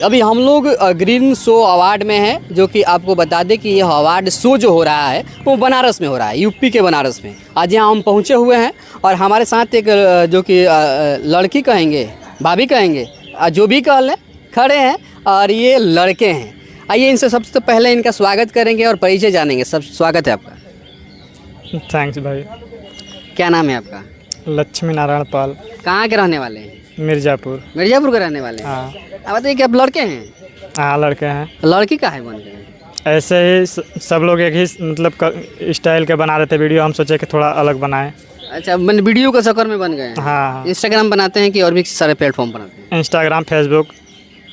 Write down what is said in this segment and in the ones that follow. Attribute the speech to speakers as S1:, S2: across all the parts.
S1: अभी हम लोग ग्रीन शो अवार्ड में हैं, जो कि आपको बता दें कि यह अवार्ड शो जो हो रहा है वो बनारस में हो रहा है, यूपी के बनारस में। आज यहाँ हम पहुँचे हुए हैं और हमारे साथ एक जो कि लड़की कहेंगे, भाभी कहेंगे, जो भी कह लें, खड़े हैं और ये लड़के हैं। आइए इनसे सबसे पहले इनका स्वागत करेंगे और परिचय जानेंगे। सब स्वागत है आपका।
S2: थैंक्स भाई।
S1: क्या नाम है आपका?
S2: लक्ष्मी नारायण पाल।
S1: कहाँ के रहने वाले हैं?
S2: मिर्ज़ापुर।
S1: मिर्ज़ापुर के रहने वाले हैं।
S2: हाँ
S1: अब बताइए कि आप लड़के हैं?
S2: हाँ लड़के हैं।
S1: लड़की का है बन गए?
S2: ऐसे ही सब लोग एक ही मतलब स्टाइल के बना रहे थे वीडियो, हम सोचे कि थोड़ा अलग बनाएं।
S1: अच्छा, मैंने वीडियो के चक्कर में बन गए हैं।
S2: हाँ
S1: इंस्टाग्राम बनाते हैं कि और भी सारे प्लेटफॉर्म बनाते हैं?
S2: Instagram, Facebook.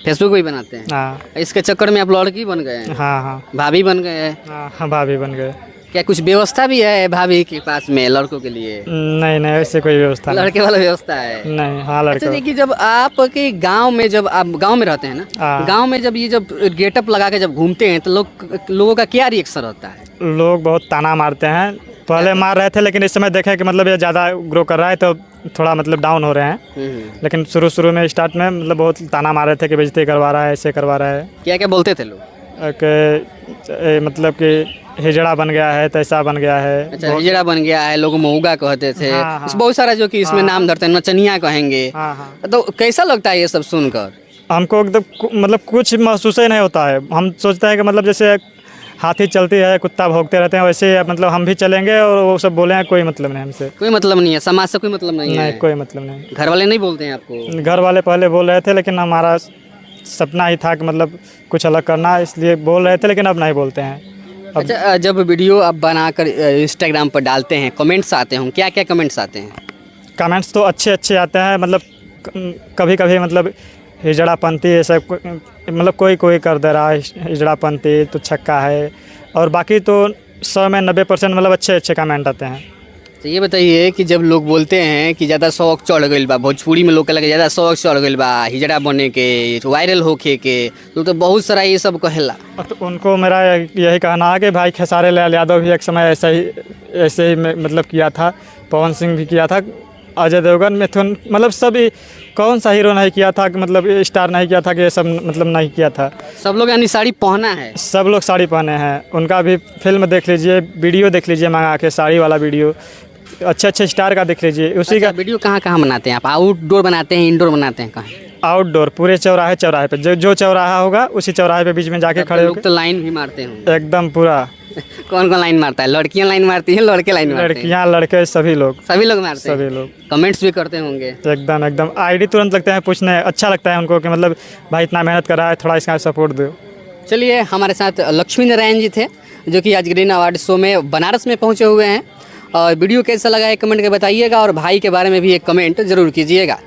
S1: फेसबुक भी बनाते हैं।
S2: हाँ
S1: इसके चक्कर में आप लड़की बन गए हैं?
S2: हाँ हाँ
S1: भाभी बन गए हैं?
S2: हाँ भाभी बन गए।
S1: क्या कुछ व्यवस्था भी है भाभी के पास में लड़कों के लिए?
S2: नहीं नहीं, ऐसे कोई व्यवस्था नहीं।
S1: लड़के वाला व्यवस्था है?
S2: नहीं। हाँ
S1: अच्छा
S2: लड़के।
S1: देखिए, जब आपके गांव में, जब आप गांव में रहते हैं ना,
S2: हाँ।
S1: गांव में जब ये जब गेटअप लगा के जब घूमते हैं तो लोगों का क्या रिएक्शन होता है?
S2: लोग बहुत ताना मारते हैं। पहले मार रहे थे लेकिन इस समय देखें कि मतलब ये ज़्यादा ग्रो कर रहा है तो थोड़ा मतलब डाउन हो रहे हैं। लेकिन शुरू में स्टार्ट में मतलब बहुत ताना मार रहे थे कि बेइज्जती करवा रहा है, ऐसे करवा रहा है।
S1: क्या क्या बोलते थे लोग?
S2: कि मतलब कि हिजड़ा बन गया है, तैसा बन गया है।
S1: अच्छा, हिजड़ा बन गया है, लोग मऊगा कहते थे।
S2: हाँ, हाँ।
S1: बहुत सारा जो कि इसमें नाम धरते हैं, नचनिया कहेंगे।
S2: हाँ हाँ।
S1: तो कैसा लगता है ये सब सुनकर?
S2: हमको एकदम मतलब कुछ महसूस ही नहीं होता है। हम सोचते हैं कि मतलब जैसे हाथी चलती है, कुत्ता भौंकते रहते हैं, वैसे मतलब हम भी चलेंगे और वो सब बोले हैं, कोई मतलब नहीं हमसे।
S1: कोई मतलब नहीं है, समाज से कोई मतलब नहीं है?
S2: नहीं, कोई मतलब नहीं।
S1: घर वाले नहीं बोलते हैं आपको?
S2: घर वाले पहले बोल रहे थे लेकिन हमारा सपना ही था कि मतलब कुछ अलग करना, इसलिए बोल रहे थे लेकिन अब नहीं बोलते हैं।
S1: अच्छा, जब वीडियो आप बनाकर इंस्टाग्राम पर डालते हैं, कमेंट्स आते हैं, क्या क्या कमेंट्स आते हैं?
S2: कमेंट्स तो अच्छे आते हैं। मतलब कभी कभी मतलब हिजड़ापंथी ये सब मतलब कोई कर दे रहा है हिजड़ापंथी, तो छक्का है। और बाकी तो 100 में 90% मतलब अच्छे कमेंट आते हैं।
S1: तो ये बताइए कि जब लोग बोलते हैं कि ज़्यादा शौक चढ़ गई बा, भोजपुरी में लोग कहला कि ज़्यादा शौक चढ़ गई बा हिजड़ा बने के, वायरल होके के, तो बहुत सारा ये सब कहेला।
S2: तो उनको मेरा यही कहना है कि भाई खेसारी लाल यादव भी एक समय ऐसे ही मतलब किया था, पवन सिंह भी किया था, अजय देवगन, मिथुन, मतलब सभी। कौन सा हीरो नहीं किया था कि मतलब स्टार नहीं किया था कि ये सब मतलब नहीं किया था। सब
S1: लोग यानी साड़ी पहना है? सब
S2: लोग साड़ी पहने हैं। उनका भी फिल्म देख लीजिए, वीडियो देख लीजिए मंगा के, साड़ी वाला वीडियो अच्छे स्टार का देख लीजिए। उसी का
S1: वीडियो कहाँ बनाते हैं आप? आउटडोर बनाते हैं, इंडोर बनाते हैं? कहाँ?
S2: आउटडोर, पूरे चौराहे पे, जो चौराहा होगा उसी चौराहे पे बीच में जाके खड़े होकर।
S1: तो लाइन भी मारते हैं
S2: एकदम पूरा।
S1: कौन लाइन मारता है? लड़कियां लाइन मारती हैं, लड़के लाइन मारते हैं?
S2: लड़कियां, लड़के, सभी लोग मारते हैं। सभी लोग
S1: कमेंट्स भी करते होंगे?
S2: एकदम आईडी तुरंत लगते हैं पूछने। अच्छा लगता है उनको कि मतलब भाई इतना मेहनत कर रहा है, थोड़ा इसका सपोर्ट दो।
S1: चलिए, हमारे साथ लक्ष्मी नारायण जी थे, जो कि आज ग्रीन अवार्ड शो में बनारस में पहुंचे हुए हैं। और वीडियो कैसा लगा एक कमेंट के बताइएगा, और भाई के बारे में भी एक कमेंट जरूर कीजिएगा।